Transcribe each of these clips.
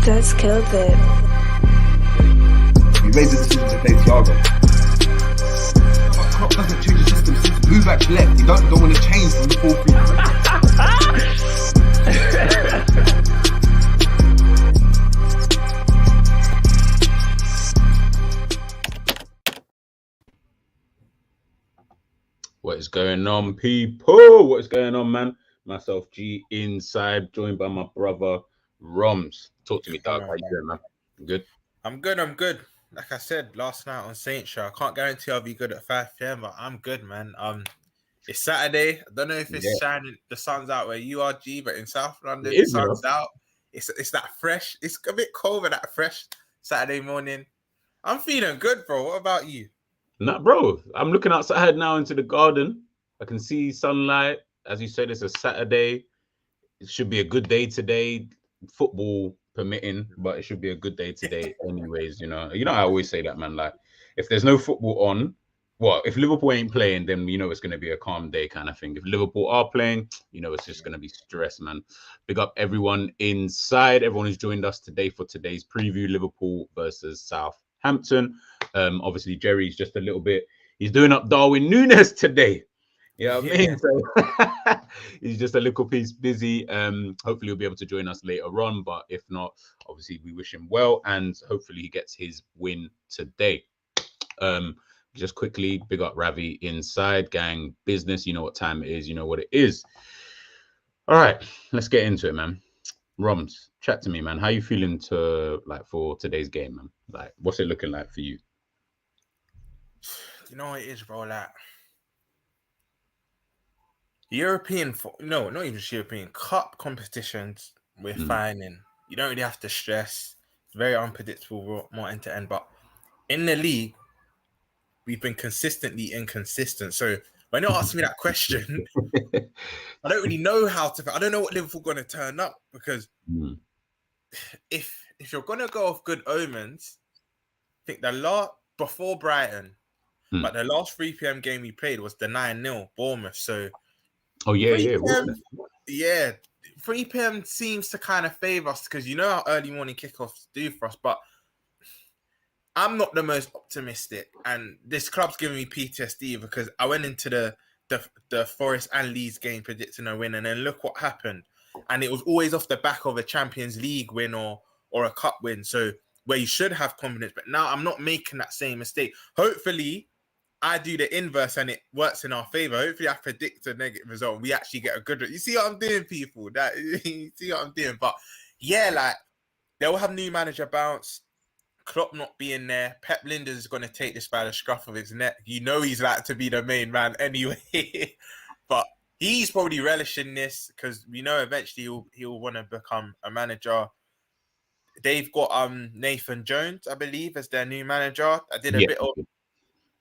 That's killed it. We made the decision to play Thiago. But Klopp doesn't change the system. Since Muvak left, you don't want to change from the 4-3. What is going on, people? What is going on, man? Myself, G, inside, joined by my brother, Romz. Talk to me, dog. How you doing, man? Good? I'm good. Like I said last night on Saint Show, I can't guarantee I'll be good at 5 p.m, but I'm good, man. It's Saturday. I don't know if it's shining, the sun's out where you are, G, but in South London, the sun's out. It's that fresh. It's a bit cold, but that fresh Saturday morning. I'm feeling good, bro. What about you? Nah, bro. I'm looking outside now into the garden. I can see sunlight. As you said, it's a Saturday. It should be a good day today, football permitting, but it should be a good day today anyways, you know. I always say that, man. Like, if there's no football on, well, if Liverpool ain't playing, then it's going to be a calm day kind of thing. If Liverpool are playing, it's just going to be stress, man. Big up everyone inside. Everyone who's joined us today for today's preview, Liverpool versus Southampton. Obviously, Jerry's just a little bit, he's doing up Darwin Núñez today. You know what I mean? So he's just a little piece busy. Hopefully he'll be able to join us later on. But if not, obviously we wish him well. And hopefully he gets his win today. Just quickly, big up Ravi inside, gang business. You know what time it is. You know what it is. All right, let's get into it, man. Romz, chat to me, man. How you feeling for today's game, man? Like, what's it looking like for you? You know what it is, bro? Like, European, not even just European Cup competitions, we're fine in. You don't really have to stress. It's very unpredictable, more end to end. But in the league, we've been consistently inconsistent. So when you're asking me that question, I don't really know I don't know what Liverpool going to turn up, because if you're going to go off good omens, I think before Brighton, but the last 3 p.m. game we played was the 9-0 Bournemouth. So. Oh, yeah. 3 p.m. seems to kind of favor us, because you know how early morning kickoffs do for us, but I'm not the most optimistic, and this club's giving me PTSD because I went into the Forest and Leeds game predicting a win, and then look what happened. And it was always off the back of a Champions League win or a cup win, so where you should have confidence, but now I'm not making that same mistake. Hopefully I do the inverse and it works in our favor. Hopefully I predict a negative result and we actually get a good result. You see what I'm doing, people? You see what I'm doing? But yeah, like, they'll have new manager bounce. Klopp not being there. Pep Linders is going to take this by the scruff of his neck. You know he's like to be the main man anyway. But he's probably relishing this because we know eventually he'll want to become a manager. They've got Nathan Jones, I believe, as their new manager.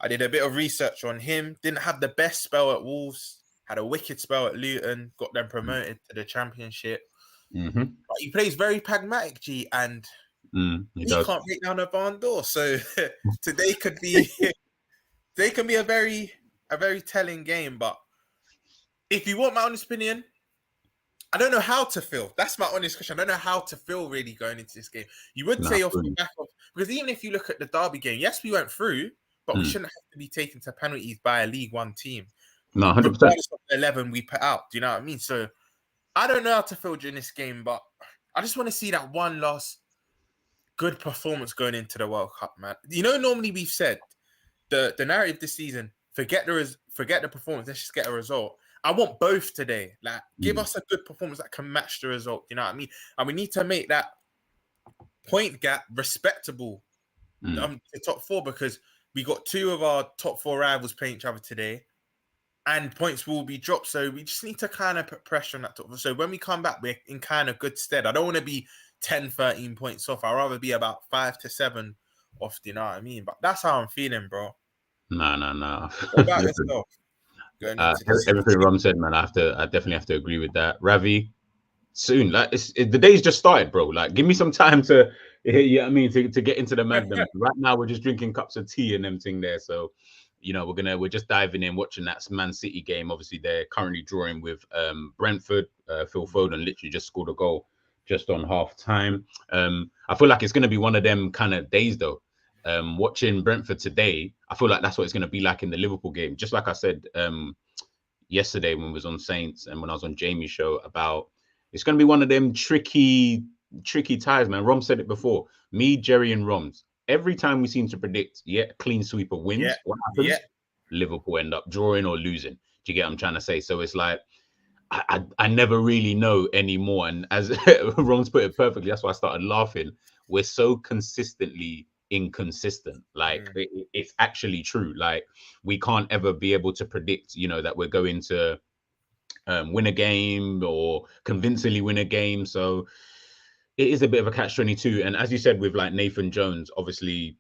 I did a bit of research on him. Didn't have the best spell at Wolves. Had a wicked spell at Luton. Got them promoted to the Championship. But he plays very pragmatic, G, and he can't break down a barn door. So today can be a very telling game. But if you want my honest opinion, I don't know how to feel. That's my honest question. I don't know how to feel really going into this game. You would say off the back of, because even if you look at the Derby game, yes, we went through. But we shouldn't have to be taken to penalties by a League One team. No, 100%. Regardless of the 11 we put out. Do you know what I mean? So I don't know how to feel during this game, but I just want to see that one last good performance going into the World Cup, man. You know, normally we've said the narrative this season, forget the performance, let's just get a result. I want both today. Like, give us a good performance that can match the result. You know what I mean? And we need to make that point gap respectable to top 4, because we got 2 of our top 4 rivals playing each other today, and points will be dropped. So we just need to kind of put pressure on that top 4. So when we come back, we're in kind of good stead. I don't want to be 10, 13 points off. I'd rather be about 5 to 7 off. Do you know what I mean? But that's how I'm feeling, bro. No. What about yourself? Everything Rom said, man. I definitely have to agree with that. Ravi, soon. Like, the day's just started, bro. Like, give me some time to. Yeah, I mean, to get into the madness. Right now, we're just drinking cups of tea and everything there. So, we're just diving in, watching that Man City game. Obviously, they're currently drawing with Brentford. Phil Foden literally just scored a goal just on half time. I feel like it's going to be one of them kind of days though. Watching Brentford today, I feel like that's what it's going to be like in the Liverpool game. Just like I said yesterday when we was on Saints and when I was on Jamie's show about, it's going to be one of them tricky ties, man. Rom said it before. Me, Jerry, and Romz. Every time we seem to predict, clean sweeper wins. What happens? Liverpool end up drawing or losing. Do you get what I'm trying to say? So it's like, I never really know anymore. And as Romz put it perfectly, that's why I started laughing. We're so consistently inconsistent. Like it's actually true. Like we can't ever be able to predict, you know, that we're going to win a game or convincingly win a game. So it is a bit of a catch-22. And as you said, with like Nathan Jones, obviously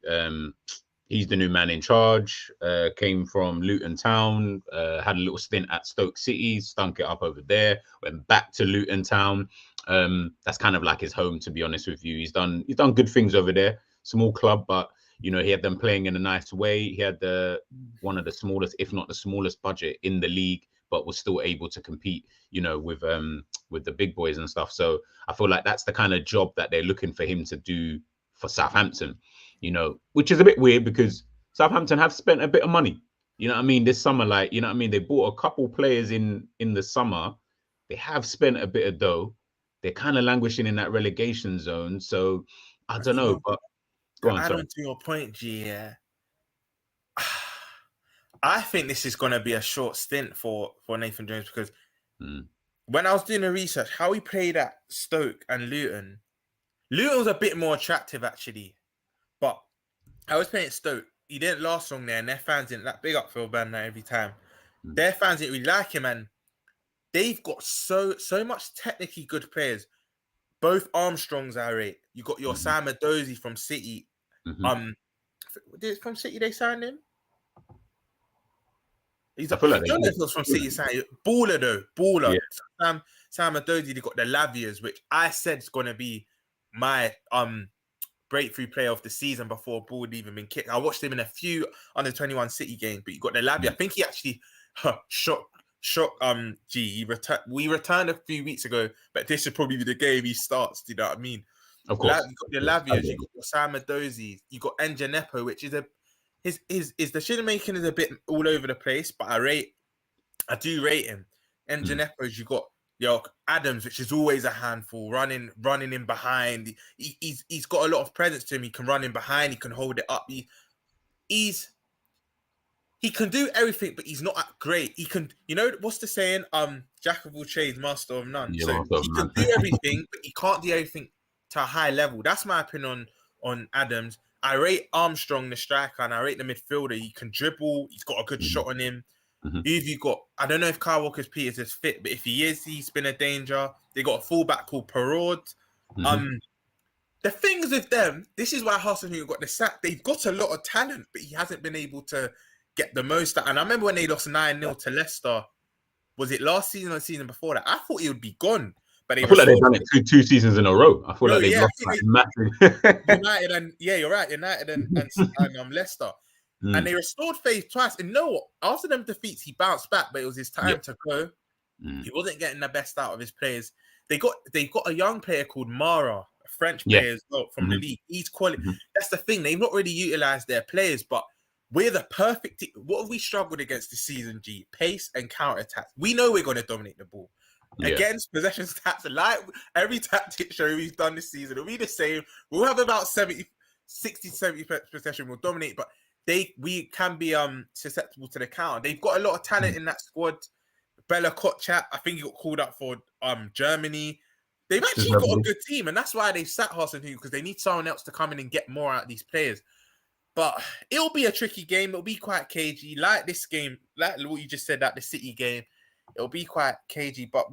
he's the new man in charge, came from Luton Town, had a little stint at Stoke City, stunk it up over there, went back to Luton Town. That's kind of like his home, to be honest with you. He's done good things over there. Small club, but you know, he had them playing in a nice way. He had one of the smallest, if not the smallest budget in the league, but was still able to compete, you know, with the big boys and stuff. So I feel like that's the kind of job that they're looking for him to do for Southampton, you know, which is a bit weird because Southampton have spent a bit of money, you know what I mean, this summer. Like, you know what I mean, they bought a couple players in the summer. They have spent a bit of dough. They're kind of languishing in that relegation zone. So I don't know, but go on. Add on to your point, G, yeah. I think this is going to be a short stint for Nathan Jones because when I was doing the research, how he played at Stoke and Luton was a bit more attractive actually. But I was playing at Stoke. He didn't last long there, and their fans didn't. That big up Phil Banner every time. Their fans didn't really like him, and they've got so much technically good players. Both Armstrongs I rate. You got your Sam Adozie from City. From City they signed him. I don't know if it was from City signed. Baller though, baller. Yeah. Sam Adozie, they got the Lavias, which I said is gonna be my breakthrough player of the season before ball had even been kicked. I watched him in a few under 21 City games, but you got the Lavia. I think he actually shocked. G. We returned a few weeks ago, but this should probably be the game he starts. Do you know what I mean? Of course. You got your Lavias, you got your Sam Adozie, you got Gmwk, which is his decision making is a bit all over the place, but I do rate him. Gmwk, you got your Adams, which is always a handful, running in behind. He's got a lot of presence to him. He can run in behind, he can hold it up. He can do everything, but he's not great. He can, you know, what's the saying? Jack of all trades, master of none. Yeah, so he can do everything, but he can't do everything to a high level. That's my opinion on Adams. I rate Armstrong, the striker, and I rate the midfielder. He can dribble. He's got a good shot on him. Who've you got? I don't know if Kyle Walker-Peters is fit, but if he is, he's been a danger. They got a fullback called Perraud. The things with them, this is why Hassan got the sack. They've got a lot of talent, but he hasn't been able to get the most out. And I remember when they lost 9-0 to Leicester. Was it last season or the season before that? I thought he would be gone. But I feel like they've done it two seasons in a row. I feel like they've lost massive. United and you're right, United and Leicester. And they restored faith twice. And you know what? After them defeats, he bounced back, but it was his time to go. He wasn't getting the best out of his players. They've got a young player called Mara, a French player as well from the league. He's quality. That's the thing. They've not really utilized their players, but we're the perfect team. What have we struggled against this season, G? Pace and counter-attack. We know we're going to dominate the ball. Against possession stats, like every tactic show we've done this season, it'll be the same. We'll have about 60 to 70 possession. We'll dominate, but we can be susceptible to the counter. They've got a lot of talent in that squad. Bella Kotchap, I think he got called up for Germany. They've actually got a good team, and that's why they sat Hassan because they need someone else to come in and get more out of these players. But it'll be a tricky game. It'll be quite cagey. Like this game, like what you just said, that the City game, it'll be quite cagey. But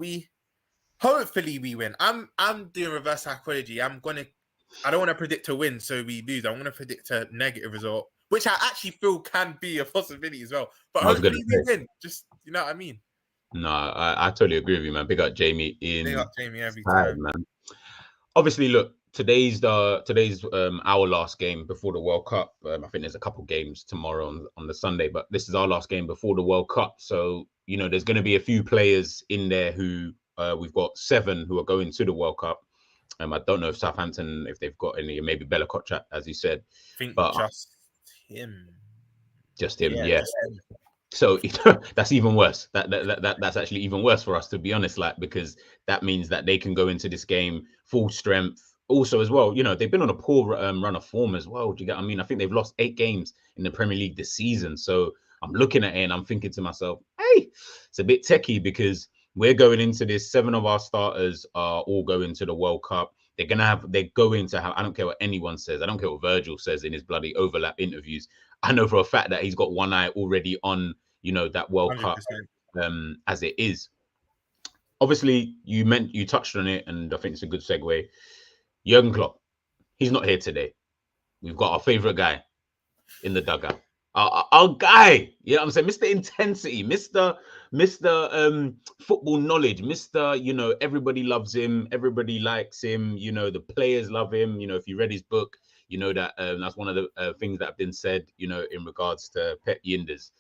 hopefully we win. I'm doing reverse psychology. I don't want to predict a win, so we lose. I want to predict a negative result, which I actually feel can be a possibility as well. But hopefully we win. Just, you know what I mean? No, I totally agree with you, man. Big up Jamie Big up Jamie every time, man. Obviously, look. Today's our last game before the World Cup. I think there's a couple games tomorrow on the Sunday, but this is our last game before the World Cup. So, you know, there's going to be a few players in there who we've got 7 who are going to the World Cup. I don't know if Southampton, if they've got any, maybe Bella Kotchap, as you said, I think but just him. just him, Yeah, yeah. just him. So that's even worse. That's actually even worse for us, to be honest. Like, because that means that they can go into this game full strength. Also, as well, they've been on a poor run of form as well. Do you get what I mean? I think they've lost 8 games in the Premier League this season. So I'm looking at it and I'm thinking to myself, hey, it's a bit techie because we're going into this. 7 of our starters are all going to the World Cup. They're going to have. I don't care what anyone says. I don't care what Virgil says in his bloody overlap interviews. I know for a fact that he's got one eye already on, that World 100%. Cup as it is. Obviously, you touched on it, and I think it's a good segue. Jurgen Klopp, he's not here today. We've got our favorite guy in the dugout. Our guy, you know what I'm saying? Mr. Intensity, Mr. Football knowledge, Mr. Everybody loves him, everybody likes him, the players love him. If you read his book, that that's one of the things that have been said, in regards to Pep Yinders.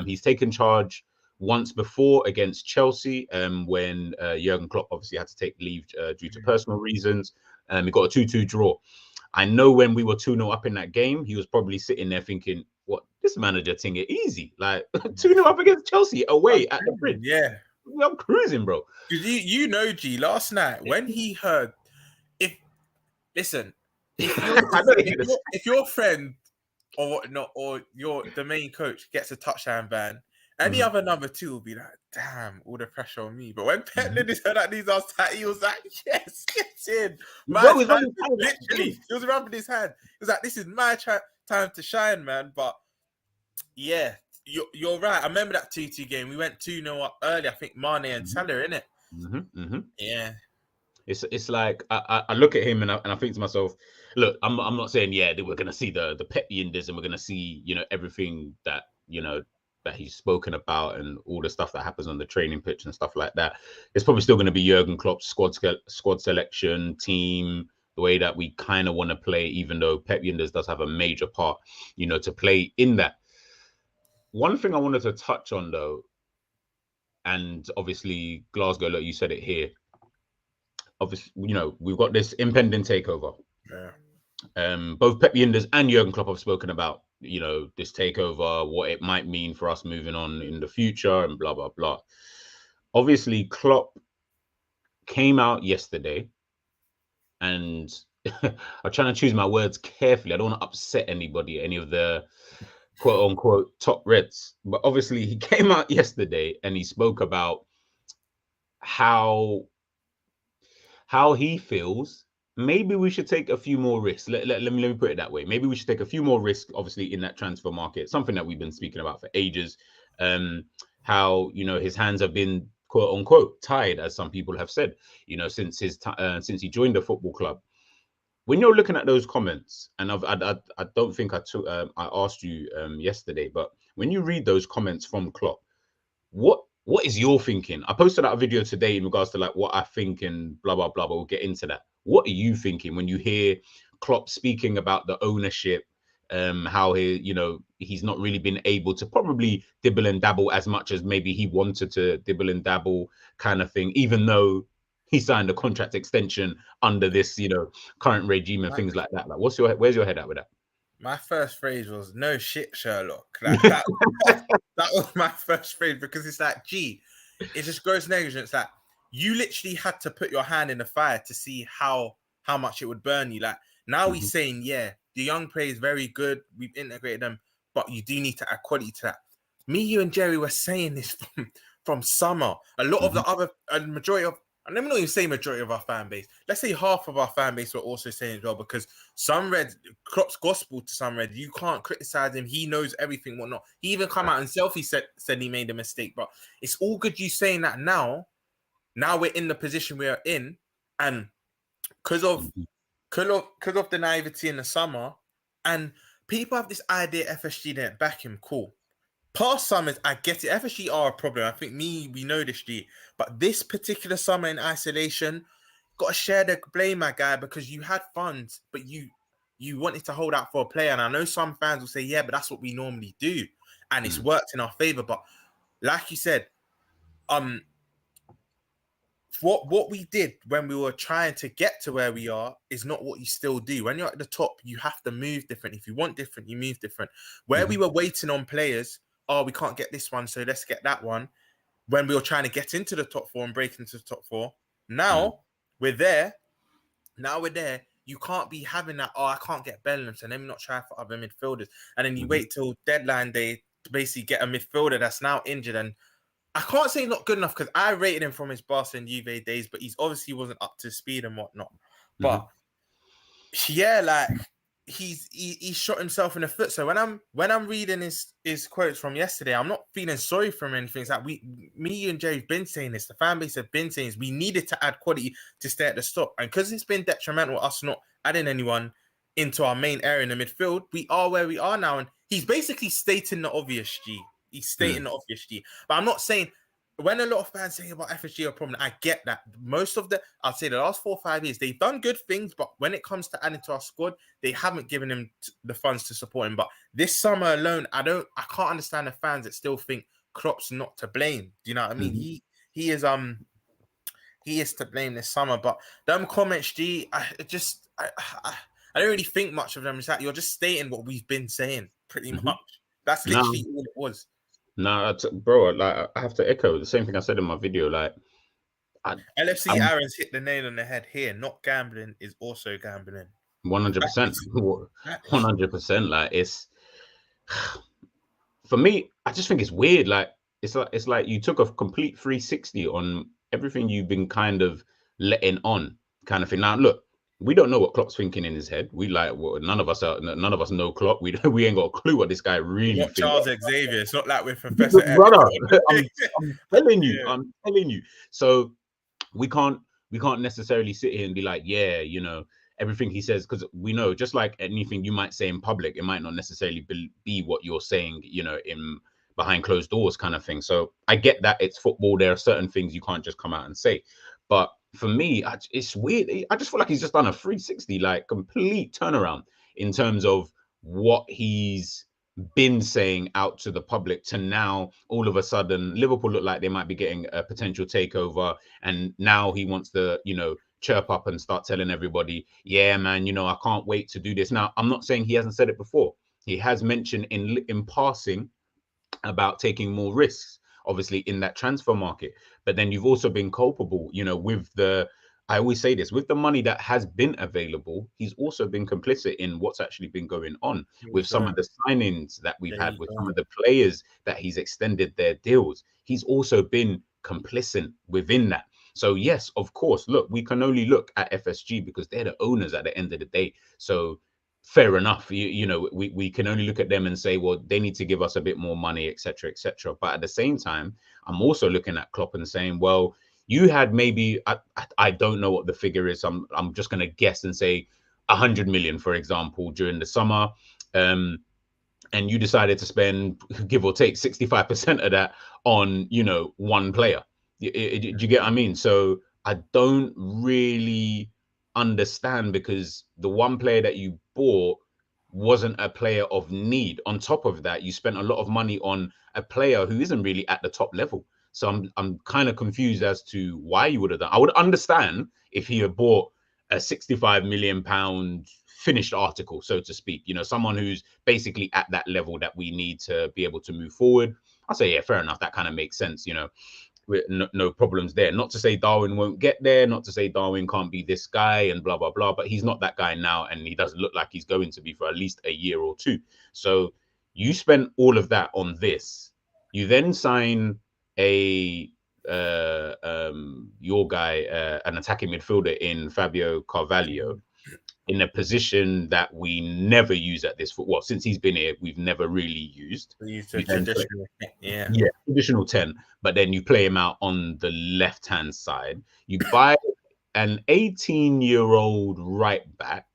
He's taken charge once before against Chelsea, when Jurgen Klopp obviously had to take leave due to personal reasons. He got a 2-2 draw. I know when we were 2-0 up in that game, he was probably sitting there thinking, what, this manager thing is easy. Like 2-0 up against Chelsea away at the Bridge. Yeah. I'm cruising, bro. Because G, last night when he heard, if your friend or whatnot, or the main coach gets a touchdown ban, any other number 2 will be like, damn, all the pressure on me. But when Pep Lindis heard that news, he was like, yes, get in. Literally, he was rubbing his hand. He was like, this is my time to shine, man. But yeah, you're right. I remember that 2-2 game. We went 2-0 up early. I think Mane and Salah, innit? Yeah. It's like I look at him and I think to myself, look, I'm not saying that we're gonna see the Pep Yinders and we're gonna see everything that that he's spoken about and all the stuff that happens on the training pitch and stuff like that. It's probably still going to be Jurgen Klopp's squad selection, team, the way that we kind of want to play, even though Pep Yinders does have a major part, to play in that. One thing I wanted to touch on though, and obviously Glasgow, look, you said it here. Obviously, we've got this impending takeover. Yeah. Both Pep Yinders and Jurgen Klopp have spoken about, this takeover, what it might mean for us moving on in the future and blah, blah, blah. Obviously, Klopp came out yesterday and I'm trying to choose my words carefully. I don't want to upset anybody, any of the quote unquote top Reds. But obviously, he came out yesterday and he spoke about how he feels maybe we should take a few more risks. Let me put it that way. Maybe we should take a few more risks, obviously, in that transfer market, something that we've been speaking about for ages. How, his hands have been, quote unquote, tied, as some people have said, since he joined the football club. When you're looking at those comments, and I don't think I asked you yesterday, but when you read those comments from Klopp, what is your thinking? I posted out a video today in regards to like what I think and blah, blah, blah, but we'll get into that. What are you thinking when you hear Klopp speaking about the ownership, how he's not really been able to probably dibble and dabble as much as maybe he wanted to dibble and dabble kind of thing, even though he signed a contract extension under this, current regime and things like that. Like, where's your head at with that? My first phrase was "no shit, Sherlock." Like that was my first phrase, because it's like, gee, it just gross negligence. Like, you literally had to put your hand in the fire to see how much it would burn you. Like, now he's saying, yeah, the young player is very good. We've integrated them, but you do need to add quality to that. Me, you, and Jerry were saying this from summer. A lot of the other, a majority of, and let me not even say majority of our fan base. Let's say half of our fan base were also saying as well, because some Reds, Klopp's gospel to some Reds, you can't criticize him. He knows everything, whatnot. He even come out himself, he said he made a mistake. But it's all good you saying that now. Now we're in the position we are in, and because of the naivety in the summer, and people have this idea FSG didn't back him. Cool. Past summers, I get it. FSG are a problem. I think we know this, G. But this particular summer in isolation, got to share the blame, my guy, because you had funds, but you wanted to hold out for a player. And I know some fans will say, yeah, but that's what we normally do. And it's worked in our favor. But like you said, what we did when we were trying to get to where we are is not what you still do. When you're at the top, you have to move different. If you want different, you move different. Where we were waiting on players, oh, we can't get this one, so let's get that one. When we were trying to get into the top four and break into the top four, now we're there. Now we're there. You can't be having that, oh, I can't get Bellingham, so let me not try for other midfielders. And then you wait till deadline day to basically get a midfielder that's now injured. And I can't say not good enough because I rated him from his Barca and Juve days, but he's obviously wasn't up to speed and whatnot. But yeah, like he shot himself in the foot. So when I'm reading his quotes from yesterday, I'm not feeling sorry for him or anything. It's like me and Jerry've been saying this. The fan base have been saying this. We needed to add quality to stay at the top, and because it's been detrimental us not adding anyone into our main area in the midfield, we are where we are now. And he's basically stating the obvious, G. He's stating the obvious, G. But I'm not saying, when a lot of fans say about FSG are a problem, I get that. Most of I'd say the last 4 or 5 years, they've done good things, but when it comes to adding to our squad, they haven't given him the funds to support him. But this summer alone, I can't understand the fans that still think Klopp's not to blame. Do you know what I mean? He is to blame this summer. But them comments, G, I don't really think much of them. It's like you're just stating what we've been saying, pretty much. That's literally all it was. No, bro, like I have to echo the same thing I said in my video. Like, LFC Aaron's hit the nail on the head here. Not gambling is also gambling. 100%, 100%. Like, it's for me. I just think it's weird. Like, it's like you took a complete 360 on everything you've been kind of letting on, kind of thing. Now, look, we don't know what Klopp's thinking in his head. We none of us know Klopp. We ain't got a clue what this guy really thinks. Charles Xavier. It's not like we're Professor X. Brother, I'm telling you, I'm telling you. So we can't necessarily sit here and be like, yeah, you know, everything he says, because we know, just like anything you might say in public, it might not necessarily be what you're saying, you know, in behind closed doors kind of thing. So I get that it's football. There are certain things you can't just come out and say, but for me, it's weird. I just feel like he's just done a 360, like complete turnaround in terms of what he's been saying out to the public to now all of a sudden Liverpool look like they might be getting a potential takeover. And now he wants to, you know, chirp up and start telling everybody, yeah, man, you know, I can't wait to do this. Now, I'm not saying he hasn't said it before. He has mentioned in passing about taking more risks, obviously, in that transfer market. But then you've also been culpable, you know, with I always say this, with the money that has been available, he's also been complicit in what's actually been going on with some of the signings that we've had, with some of the players that he's extended their deals. He's also been complicit within that. So yes, of course, look, we can only look at FSG because they're the owners at the end of the day. So fair enough, you know, we can only look at them and say, well, they need to give us a bit more money, etc., etc. But at the same time, I'm also looking at Klopp and saying, well, you had maybe, I don't know what the figure is. I'm just going to guess and say 100 million, for example, during the summer. And you decided to spend, give or take, 65% of that on, you know, one player. Do you get what I mean? So I don't really understand, because the one player that you bought wasn't a player of need. On top of that, you spent a lot of money on a player who isn't really at the top level. So I'm kind of confused as to why you would have done. I would understand if he had bought a 65 million pound finished article, so to speak, you know, someone who's basically at that level that we need to be able to move forward. I'll say, yeah, fair enough. That kind of makes sense, you know. No problems there. Not to say Darwin won't get there, not to say Darwin can't be this guy and blah, blah, blah, but he's not that guy now, and he doesn't look like he's going to be for at least a year or two. So you spent all of that on this. You then sign your guy, an attacking midfielder in Fabio Carvalho, in a position that we never use at this football. Well, since he's been here, we've never really used. We used a traditional, traditional 10. But then you play him out on the left-hand side. You buy an 18-year-old right back,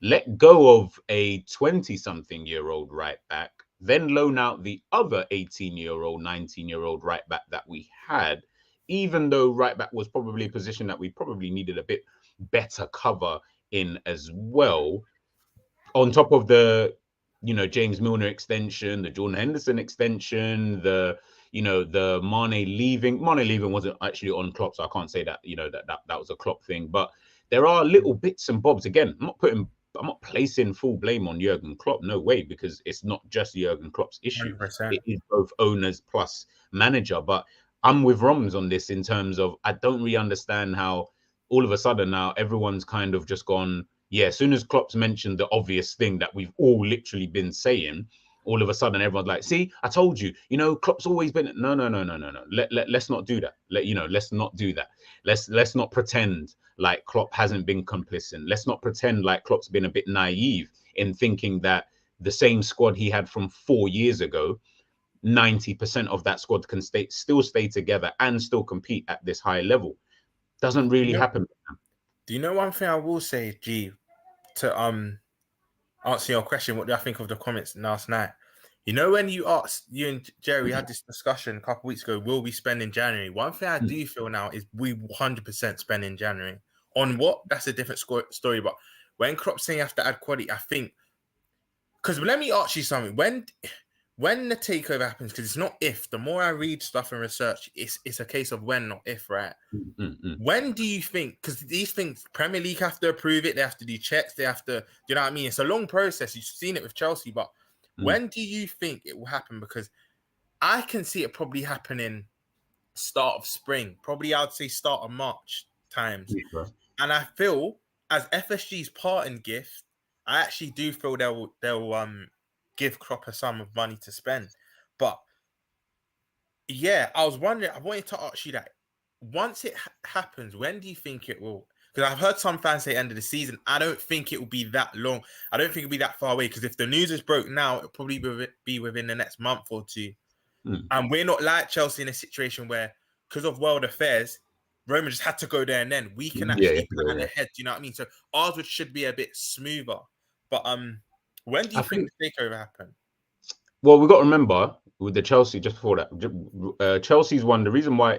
let go of a 20-something-year-old right back, then loan out the other 18-year-old, 19-year-old right back that we had, even though right back was probably a position that we probably needed a bit better cover in as well. On top of the, you know, James Milner extension, the Jordan Henderson extension, the, the Mane leaving wasn't actually on Klopp, so I can't say that, that was a Klopp thing. But there are little bits and bobs. Again, I'm not placing full blame on Jurgen Klopp. No way, because it's not just Jurgen Klopp's issue. 100%. It is both owners plus manager. But I'm with Romz on this in terms of I don't really understand how all of a sudden now everyone's kind of just gone, yeah, as soon as Klopp's mentioned the obvious thing that we've all literally been saying, all of a sudden everyone's like, see, I told you, Klopp's always been no. Let's not do that. Let's not do that. Let's not pretend like Klopp hasn't been complicit. Let's not pretend like Klopp's been a bit naive in thinking that the same squad he had from 4 years ago, 90% of that squad can still stay together and still compete at this high level. Doesn't really happen. Do you know one thing I will say, G, to answer your question? What do I think of the comments last night? When you and Jerry had this discussion a couple of weeks ago, will we spend in January? One thing I do feel now is we 100% spend in January. On what? That's a different story. But when Klopp's saying you have to add quality, I think, because let me ask you something. When the takeover happens, because it's not if. The more I read stuff and research, it's a case of when, not if, right? When do you think? Because these things, Premier League have to approve it. They have to do checks. They have to, you know what I mean? It's a long process. You've seen it with Chelsea, but when do you think it will happen? Because I can see it probably happening start of spring. Probably I'd say start of March times. Yeah. And I feel as FSG's parting gift, I actually do feel they'll give Klopp a sum of money to spend. But yeah, I was wondering, I wanted to ask you that. Once it happens, when do you think it will? Because I've heard some fans say end of the season. I don't think it will be that long. I don't think it'll be that far away. Because if the news is broke now, it'll probably be within the next month or two. And we're not like Chelsea in a situation where, because of world affairs, Roman just had to go there and then. We can actually plan ahead. Do you know what I mean? So ours should be a bit smoother. But when do you think the takeover happen? Well, we've got to remember with the Chelsea, just before that, Chelsea's one, the reason why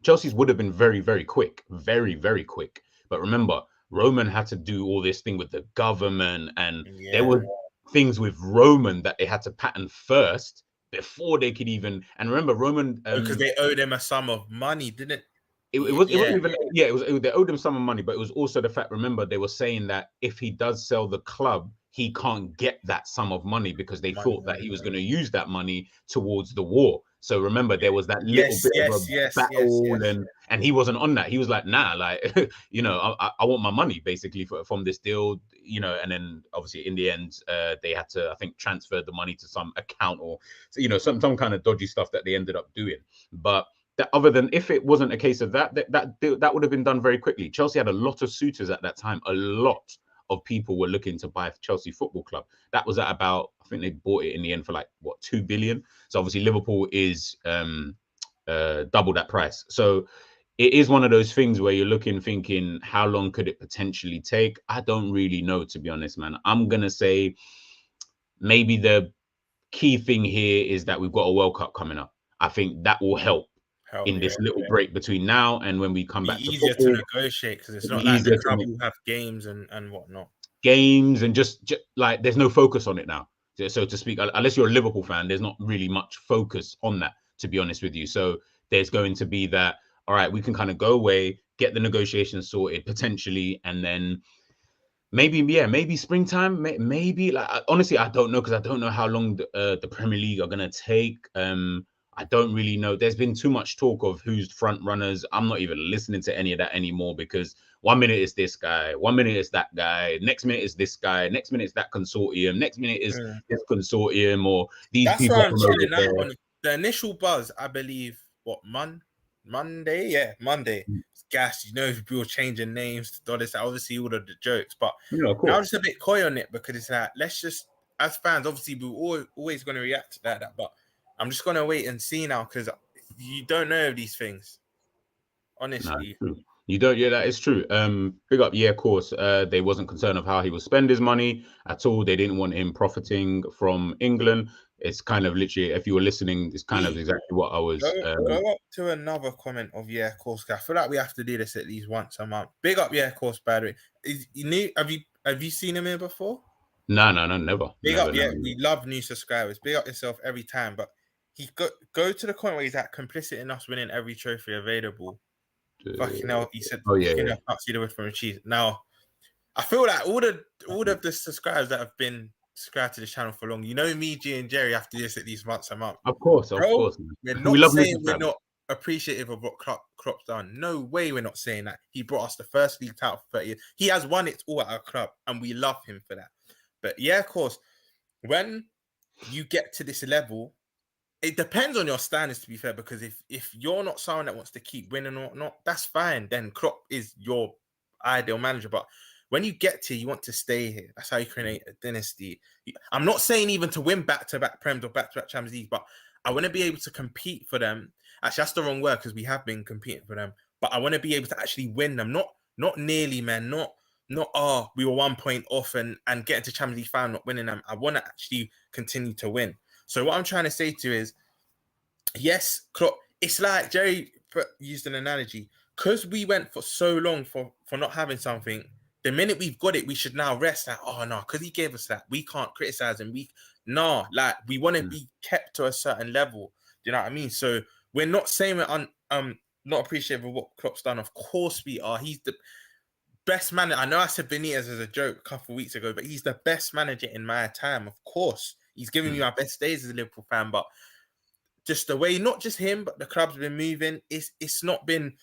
Chelsea's would have been very, very quick. Very, very quick. But remember, Roman had to do all this thing with the government, and there were things with Roman that they had to pattern first before they could even. And remember, Roman because they owed him a sum of money, didn't it? It wasn't even. Yeah, it was. They owed him some of money, but it was also the fact. Remember, they were saying that if he does sell the club, he can't get that sum of money because they thought that he was going to use that money towards the war. So remember, there was that little bit of a battle, and he wasn't on that. He was like, nah, like, I want my money basically from this deal, and then obviously in the end, they had to, I think, transfer the money to some account or, some kind of dodgy stuff that they ended up doing. But that, other than if it wasn't a case of that would have been done very quickly. Chelsea had a lot of suitors at that time, a lot of people were looking to buy Chelsea Football Club. That was at about, I think they bought it in the end for like, 2 billion. So obviously Liverpool is double that price. So it is one of those things where you're thinking, how long could it potentially take? I don't really know, to be honest, man. I'm going to say maybe the key thing here is that we've got a World Cup coming up. I think that will help. This little break between now and when we come back to easier football, to negotiate because it's not like the club will have games and whatnot. Games and just like there's no focus on it now, so to speak. Unless you're a Liverpool fan, there's not really much focus on that, to be honest with you. So there's going to be that. All right, we can kind of go away, get the negotiations sorted potentially, and then maybe springtime. Maybe like honestly, I don't know because I don't know how long the Premier League are gonna take. I don't really know. There's been too much talk of who's front runners. I'm not even listening to any of that anymore because 1 minute it's this guy, 1 minute it's that guy, next minute it's this guy, next minute it's that consortium, next minute is this consortium or these people. That's why I'm chilling out on the initial buzz. I believe Monday. Yeah, Monday. It's gas. People changing names to dollars. Obviously, all of the jokes, but now I'm just a bit coy on it because it's like let's just as fans. Obviously, we're always going to react to that, but. I'm just going to wait and see now because you don't know these things. Honestly. Nah, you don't. Yeah, that is true. Big up. Yeah, of course. They wasn't concerned of how he would spend his money at all. They didn't want him profiting from England. It's kind of literally, if you were listening, it's kind of exactly what I was. Go up to another comment of, yeah, of course. I feel like we have to do this at least once a month. Big up, yeah, of course, by the way. Have you seen him here before? No, never. Big up, yeah. We love new subscribers. Big up yourself every time. But go to the point where he's at complicit in us winning every trophy available. Fucking hell, he said, Oh yeah, fucking yeah. hell, I can't see the wood from the cheese. Now, I feel like all of the subscribers that have been subscribed to the channel for long, you know me, G and Jerry have to do this at least once a month. Of course, Bro, man. we're We not love saying losing we're fam. not appreciative of what Klopp's done. No way we're not saying that. He brought us the first league title for 30 years. He has won it all at our club, and we love him for that. But yeah, of course, when you get to this level, it depends on your standards, to be fair, because if you're not someone that wants to keep winning or not, that's fine. Then Klopp is your ideal manager. But when you get to, you want to stay here. That's how you create a dynasty. I'm not saying even to win back-to-back Prems or back-to-back Champions League, but I want to be able to compete for them. Actually, that's the wrong word because we have been competing for them. But I want to be able to actually win them. Not nearly, man. Not we were 1 point off and getting to Champions League final, not winning them. I want to actually continue to win. So what I'm trying to say to you is, yes, Klopp, it's like Jerry used an analogy. Because we went for so long for not having something, the minute we've got it, we should now rest. Like, oh no, because he gave us that. We can't criticize him. We want to be kept to a certain level. Do you know what I mean? So we're not saying we're not appreciative of what Klopp's done. Of course we are. He's the best manager. I know I said Benitez as a joke a couple of weeks ago, but he's the best manager in my time. Of course, he's giving me my best days as a Liverpool fan. But just the way, not just him, but the club's been moving. It's not been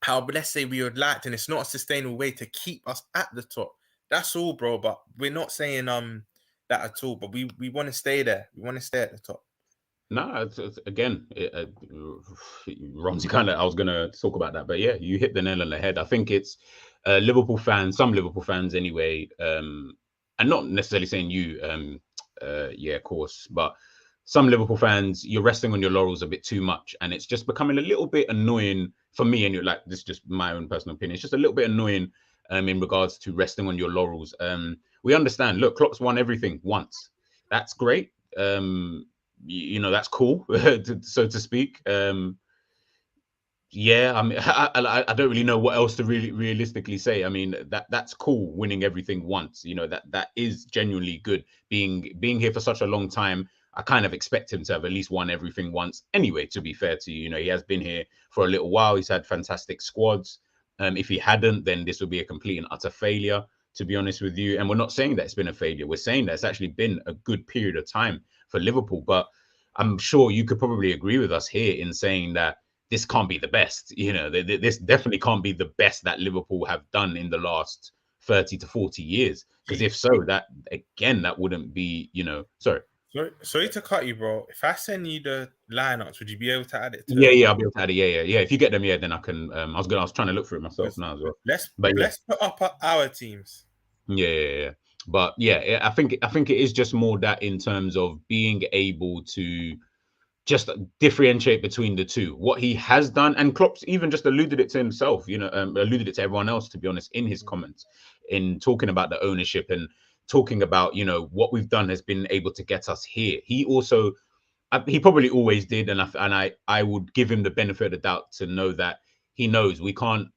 how, let's say, we would like, and it's not a sustainable way to keep us at the top. That's all, bro. But we're not saying that at all. But we want to stay there. We want to stay at the top. No, again, Romz, I was gonna talk about that, but yeah, you hit the nail on the head. I think it's Liverpool fans, some Liverpool fans anyway, and not necessarily saying you, yeah, of course, but some Liverpool fans, you're resting on your laurels a bit too much, and it's just becoming a little bit annoying for me. And you're like, this is just my own personal opinion. It's just a little bit annoying in regards to resting on your laurels. We understand. Look, Klopp's won everything once. That's great. You know, that's cool, so to speak. Yeah, I mean, I don't really know what else to really realistically say. I mean, that's cool, winning everything once. You know, that is genuinely good. Being here for such a long time, I kind of expect him to have at least won everything once. Anyway, to be fair to you, you know, he has been here for a little while. He's had fantastic squads. If he hadn't, then this would be a complete and utter failure, to be honest with you. And we're not saying that it's been a failure. We're saying that it's actually been a good period of time for Liverpool. But I'm sure you could probably agree with us here in saying that this can't be the best. You know, this definitely can't be the best that Liverpool have done in the last 30 to 40 years. Because if so, that wouldn't be, you know, sorry. Sorry to cut you, bro. If I send you the lineups, would you be able to add it? Yeah, I'll be able to add it. Yeah. If you get them, then I can. I was trying to look through it myself now as well. Let's put up our teams. Yeah. But yeah, I think it is just more that in terms of being able to just differentiate between the two. What he has done, and Klopp's even just alluded it to himself, you know, alluded it to everyone else, to be honest, in his comments, in talking about the ownership and talking about, you know, what we've done has been able to get us here. He also, he probably always did, and I would give him the benefit of the doubt to know that he knows we can't.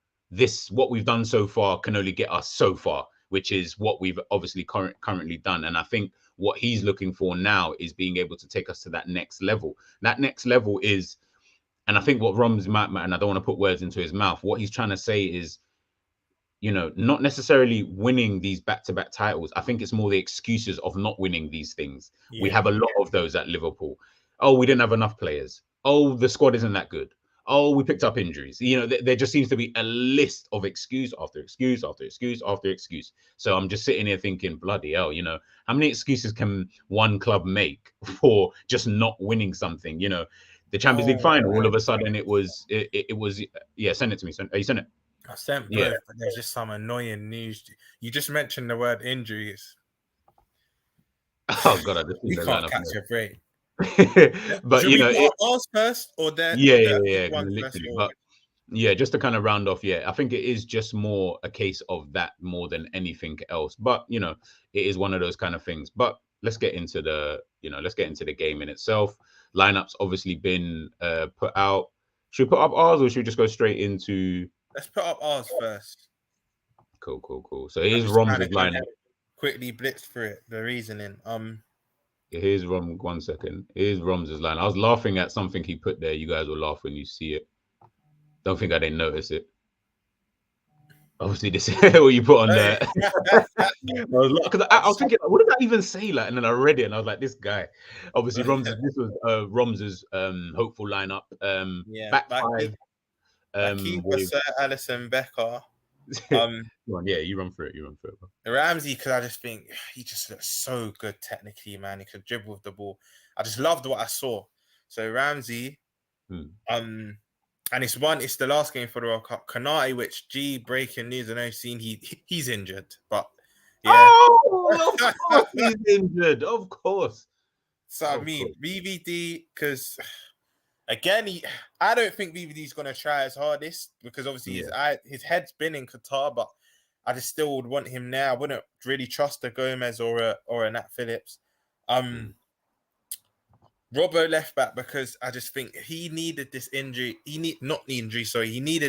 What we've done so far can only get us so far, which is what we've obviously currently done. And I think what he's looking for now is being able to take us to that next level. That next level is, and I think what Romz might, and I don't want to put words into his mouth, what he's trying to say is, you know, not necessarily winning these back-to-back titles. I think it's more the excuses of not winning these things. Yeah. We have a lot of those at Liverpool. Oh, we didn't have enough players. Oh, the squad isn't that good. Oh, we picked up injuries. You know, there just seems to be a list of excuse after excuse after excuse after excuse. So I'm just sitting here thinking, bloody hell, you know, how many excuses can one club make for just not winning something? You know, the Champions League final, all of a sudden it was, yeah, send it to me. You sent it. I sent both, yeah. But there's just some annoying news. You just mentioned the word injuries. Oh God, I just we can't catch your break. But you know, ours first or their But yeah, just to kind of round off, I think it is just more a case of that more than anything else. But you know, it is one of those kind of things. But let's get into the game in itself. Lineups obviously been put out. Should we put up ours or should we just go straight into? Let's put up ours first. Cool. So here's Romz's lineup. Quickly blitz through it. The reasoning. Here's Rom. 1 second. Here's Romz's line. I was laughing at something he put there. You guys will laugh when you see it. Don't think I didn't notice it. Obviously, this is what you put on there. Because I was thinking, what did that even say? Like, and then I read it, and I was like, this guy. Obviously, this was Romz's hopeful lineup. Back five. Keeper, Sir Alisson, Becker. Yeah, you run through it. Bro. Ramsey, because I just think he just looks so good technically, man. He could dribble with the ball. I just loved what I saw. So Ramsey, and it's the last game for the World Cup. Kanate, which breaking news, I know seen he's injured, but yeah. Oh, of course he's injured, of course. So I mean, VVD, because again, I don't think VVD's gonna try his hardest because obviously his head's been in Qatar, but I just still would want him there. I wouldn't really trust a Gomez or a Nat Phillips. Robbo left back because I just think he needed this injury. He needed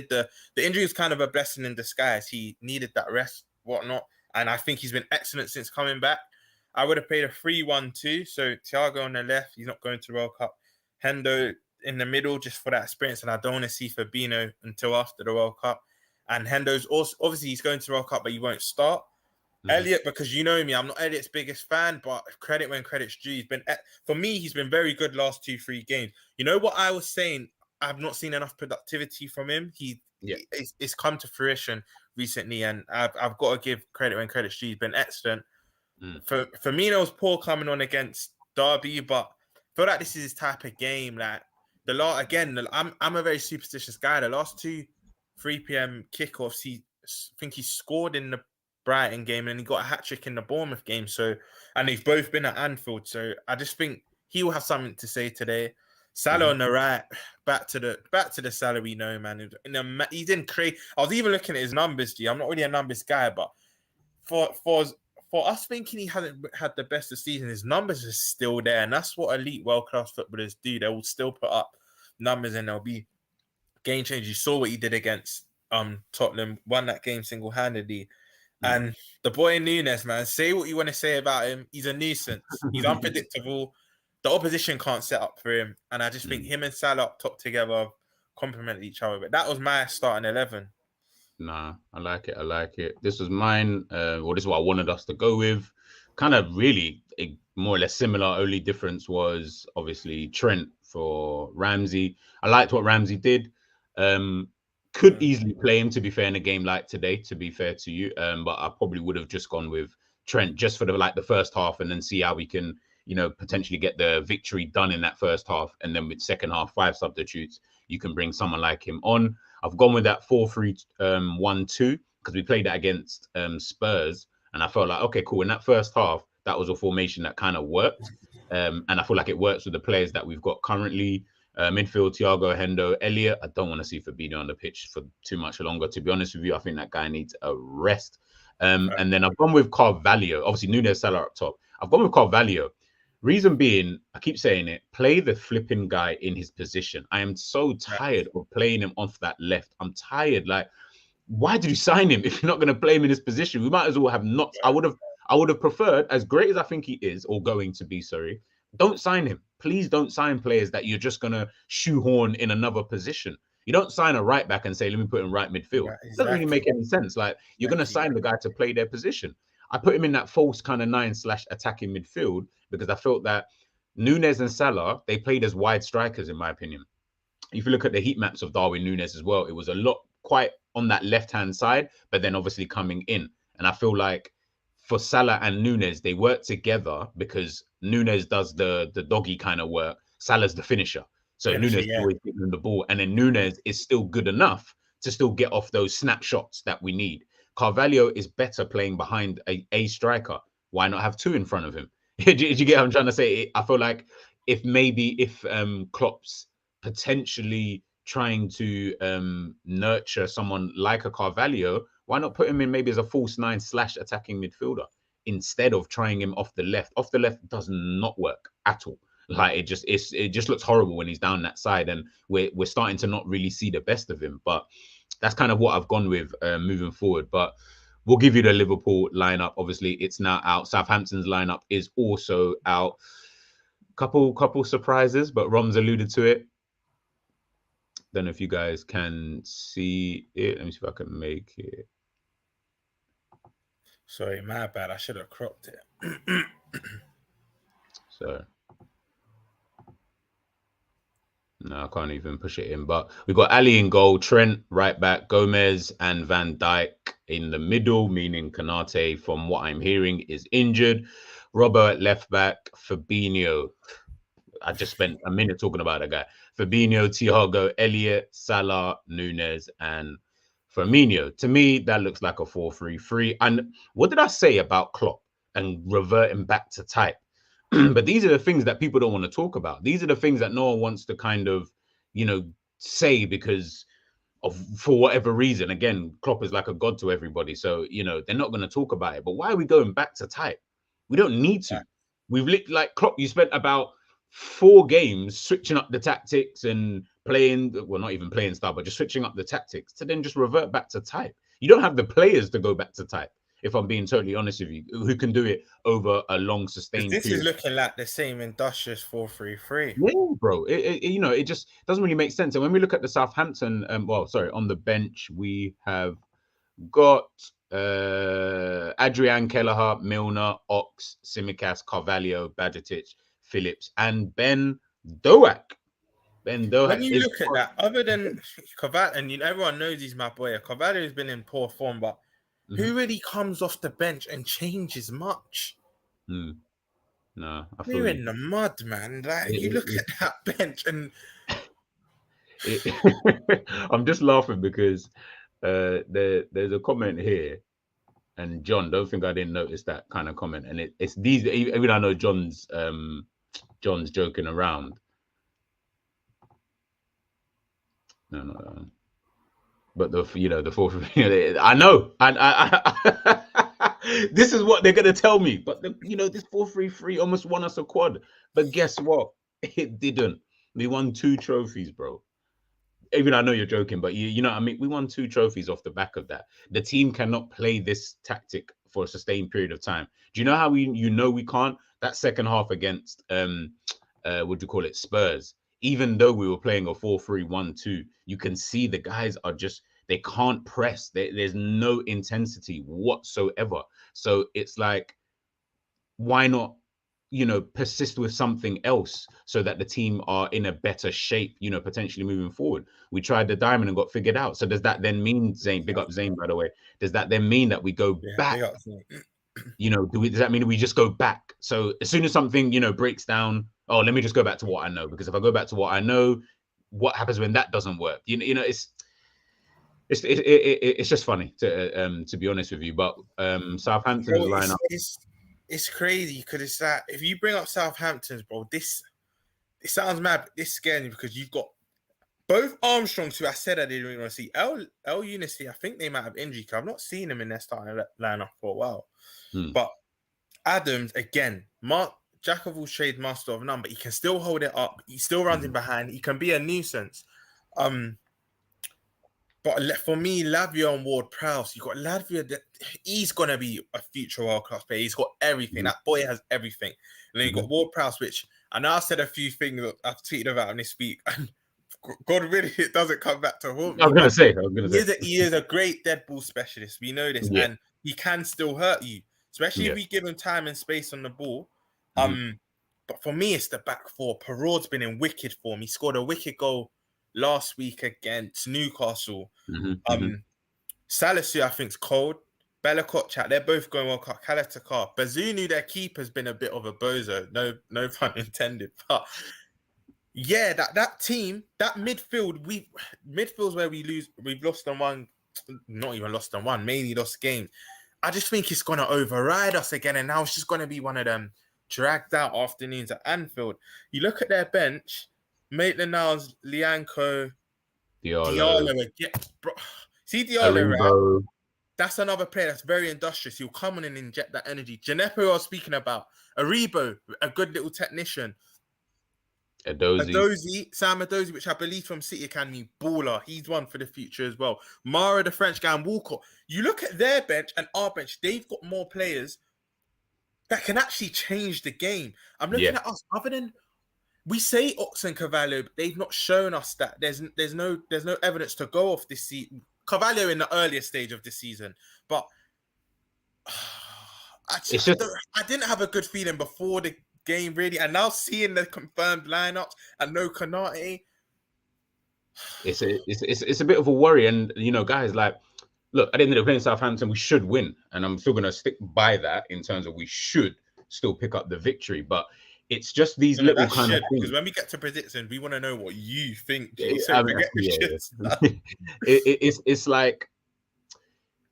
the injury was kind of a blessing in disguise. He needed that rest, whatnot, and I think he's been excellent since coming back. I would have played a 3-1-2. So Thiago on the left, he's not going to the World Cup. Hendo in the middle just for that experience, and I don't want to see Fabinho until after the World Cup. And Hendo's also obviously he's going to the World Cup, but he won't start. Elliot, because you know me, I'm not Elliot's biggest fan, but credit when credit's due. He's been very good last 2-3 games. You know what I was saying? I've not seen enough productivity from him. It's come to fruition recently, and I've got to give credit when credit's due. He's been excellent. Firmino's poor coming on against Derby, but I feel like this is his type of game. Like I'm a very superstitious guy. The last 2 3 p.m. kickoffs, I think he scored in the Brighton game and he got a hat-trick in the Bournemouth game. So, and they've both been at Anfield. So I just think he will have something to say today. Salah on the right, back to the Salah we know, man. He didn't create. I was even looking at his numbers, I'm not really a numbers guy, but for us thinking he hasn't had the best of season, his numbers are still there. And that's what elite world-class footballers do. They will still put up numbers and they'll be game changers. You saw what he did against Tottenham, won that game single-handedly. And the boy Nunes, man, say what you want to say about him. He's a nuisance. He's unpredictable. The opposition can't set up for him. And I just think him and Salah up top together complement each other. But that was my starting 11. Nah, I like it. This was mine. This is what I wanted us to go with. Kind of really more or less similar. Only difference was obviously Trent for Ramsey. I liked what Ramsey did. Could easily play him, to be fair, in a game like today, to be fair to you. But I probably would have just gone with Trent just for the first half and then see how we can, potentially get the victory done in that first half. And then with second half, 5 substitutes, you can bring someone like him on. I've gone with that 4-3-1-2 because we played that against Spurs. And I felt like, okay, cool. In that first half, that was a formation that kind of worked. And I feel like it works with the players that we've got currently. Midfield, Thiago, Hendo, Elliot. I don't want to see Fabinho on the pitch for too much longer. To be honest with you, I think that guy needs a rest. And then I've gone with Carvalho. Obviously, Nunes, Salah up top. I've gone with Carvalho. Reason being, I keep saying it, play the flipping guy in his position. I am so tired of playing him off that left. I'm tired. Like, why did you sign him if you're not going to play him in his position? We might as well have not. I would have preferred, as great as I think he is, or going to be, sorry, don't sign him. Please don't sign players that you're just going to shoehorn in another position. You don't sign a right back and say, let me put him right midfield. Yeah, exactly. It doesn't really make any sense. Like, you're going to sign the guy to play their position. I put him in that false kind of 9/attacking midfield because I felt that Nunes and Salah, they played as wide strikers, in my opinion. If you look at the heat maps of Darwin Nunes as well, it was a lot quite on that left-hand side, but then obviously coming in. And I feel like for Salah and Nunes, they work together because Nunes does the doggy kind of work. Salah's the finisher. So Nunes is always giving the ball. And then Nunes is still good enough to still get off those snapshots that we need. Carvalho is better playing behind a striker. Why not have 2 in front of him? Did you get what I'm trying to say? I feel like if Klopp's potentially trying to nurture someone like a Carvalho, why not put him in maybe as a false 9/attacking midfielder instead of trying him off the left? Off the left does not work at all. Like it just looks horrible when he's down that side, and we're starting to not really see the best of him. But that's kind of what I've gone with moving forward. But we'll give you the Liverpool lineup. Obviously, it's now out. Southampton's lineup is also out. Couple surprises, but Romz alluded to it. Don't know if you guys can see it. Let me see if I can make it. Sorry, my bad. I should have cropped it. So no, I can't even push it in. But we got Ali in goal, Trent right back, Gomez and Van Dijk in the middle, meaning Kanate, from what I'm hearing, is injured. Robbo at left back, Fabinho. I just spent a minute talking about that guy. Fabinho, Thiago, Elliott, Salah, Nunes, and Firmino. To me, that looks like a 4-3-3. And what did I say about Klopp and reverting back to type? But these are the things that people don't want to talk about. These are the things that no one wants to kind of, say because of, for whatever reason. Again, Klopp is like a god to everybody. So, they're not going to talk about it. But why are we going back to type? We don't need to. We've like Klopp, you spent about 4 games switching up the tactics and playing, well, not even playing style, but just switching up the tactics to then just revert back to type. You don't have the players to go back to type, if I'm being totally honest with you, who can do it over a long sustained This period. is looking like the same industrious 4-3-3. Yeah, bro. It just doesn't really make sense. And when we look at the Southampton, on the bench, we have got Adrian Kelleher, Milner, Ox, Tsimikas, Carvalho, Bajcetic, Phillips, and Ben Doak. Ben Doak. When you look at that, other than Carvalho, and everyone knows he's my boy, Carvalho has been in poor form, but who really comes off the bench and changes much? No, I We're in the mud, man. Like you look at that bench, and I'm just laughing because there's a comment here, and John, don't think I didn't notice that kind of comment. And it's these. Even I know John's joking around. No. But the 4-3, I know, and I this is what they're gonna tell me. But this 4-3-3 almost won us a quad. But guess what? It didn't. We won 2 trophies, bro. Even I know you're joking, but you know what I mean. We won 2 trophies off the back of that. The team cannot play this tactic for a sustained period of time. Do you know how we can't? That second half against Spurs. Even though we were playing a 4-3-1-2, you can see the guys are just, they can't press. There's no intensity whatsoever. So it's like, why not, persist with something else so that the team are in a better shape, potentially moving forward. We tried the diamond and got figured out. So does that then mean, Zane, big up Zane, by the way, does that then mean that we go back? Does that mean we just go back? So as soon as something, breaks down, oh, let me just go back to what I know. Because if I go back to what I know, what happens when that doesn't work? It's just funny to be honest with you. But Southampton's lineup, it's crazy because it's that if you bring up Southampton's, bro, it sounds mad. But this scares me because you've got both Armstrongs, who I said I didn't want to see. El Unity, I think they might have injury. I've not seen them in their starting lineup for a while. But Adams again, Jack of all trades, master of none, but he can still hold it up. He still runs in behind. He can be a nuisance. But for me, Lavia and Ward-Prowse, you got Lavia. He's gonna be a future world-class player. He's got everything. That boy has everything. And then you got Ward-Prowse, which I know I said a few things that I've tweeted about him this week, and God really, it doesn't come back to home. I was gonna say. He is a great dead ball specialist. We know this, and he can still hurt you, especially if we give him time and space on the ball. But for me, it's the back 4. Perraud's been in wicked form. He scored a wicked goal last week against Newcastle. Salisu, I think, is cold. Bella Kotchak, they're both going well. Kalatakar. Bazunu, their keeper's been a bit of a bozo. No pun intended. But yeah, that team, that midfield, midfield's where we've lost on one, not even lost on one, mainly lost games. I just think it's going to override us again, and now it's just going to be one of them dragged out afternoons at Anfield. You look at their bench, Maitland-Niles, Lianco, Diallo again. Bro. See Diallo, right? That's another player that's very industrious. He'll come on and inject that energy. Ginepo, I was speaking about. Aribo, a good little technician. Sam Edozie, which I believe from City Academy, baller. He's one for the future as well. Mara, the French guy, and Walcott. You look at their bench and our bench, they've got more players that can actually change the game. I'm looking at us, other than we say Ox and Carvalho, but they've not shown us that. There's no evidence to go off this season. Carvalho in the earlier stage of the season, but I didn't have a good feeling before the game really, and now seeing the confirmed lineups and no Konate, it's a bit of a worry. And guys, like, look, at the end of the day, playing Southampton, we should win, and I'm still going to stick by that in terms of we should still pick up the victory. But it's just these little kind of things. Because when we get to predicting, we want to know what you think. It's like,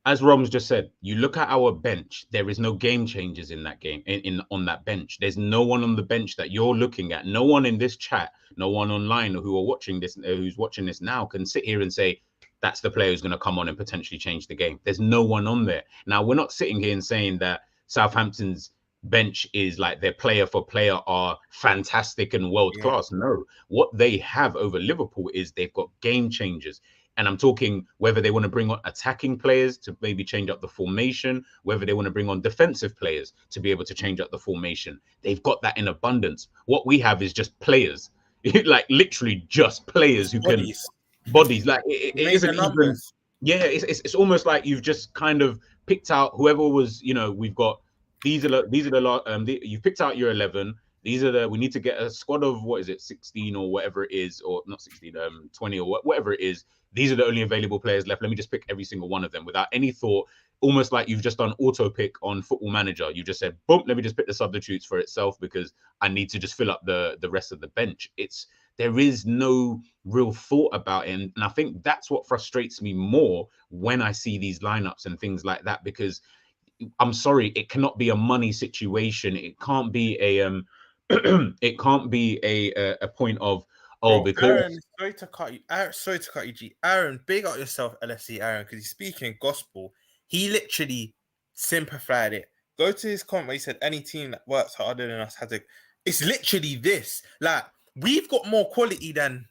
as Romz just said, you look at our bench. There is no game changers in that game. On that bench, there's no one on the bench that you're looking at. No one in this chat, no one online who are watching this, who's watching this now, can sit here and say that's the player who's going to come on and potentially change the game. There's no one on there. Now, we're not sitting here and saying that Southampton's bench is like their player for player are fantastic and world class. No, what they have over Liverpool is they've got game changers. And I'm talking whether they want to bring on attacking players to maybe change up the formation, whether they want to bring on defensive players to be able to change up the formation. They've got that in abundance. What we have is just players, like literally just players who can bodies. Like it isn't even. Yeah, it's almost like you've just kind of picked out whoever was. We've got these are the you've picked out your 11. These are we need to get a squad of 16 or whatever it is, or not 16, 20 or whatever it is. These are the only available players left. Let me just pick every single one of them without any thought, almost like you've just done auto pick on Football Manager. You just said, boom, let me just pick the substitutes for itself because I need to just fill up the rest of the bench. There is no real thought about it. And I think that's what frustrates me more when I see these lineups and things like that, because I'm sorry, it cannot be a money situation. It can't be a it can't be a point of because Aaron, sorry to cut you, G. Aaron, big up yourself, LFC Aaron, because he's speaking gospel. He literally simplified it. Go to his comment where he said any team that works harder than us has a. It's literally this. Like, we've got more quality than,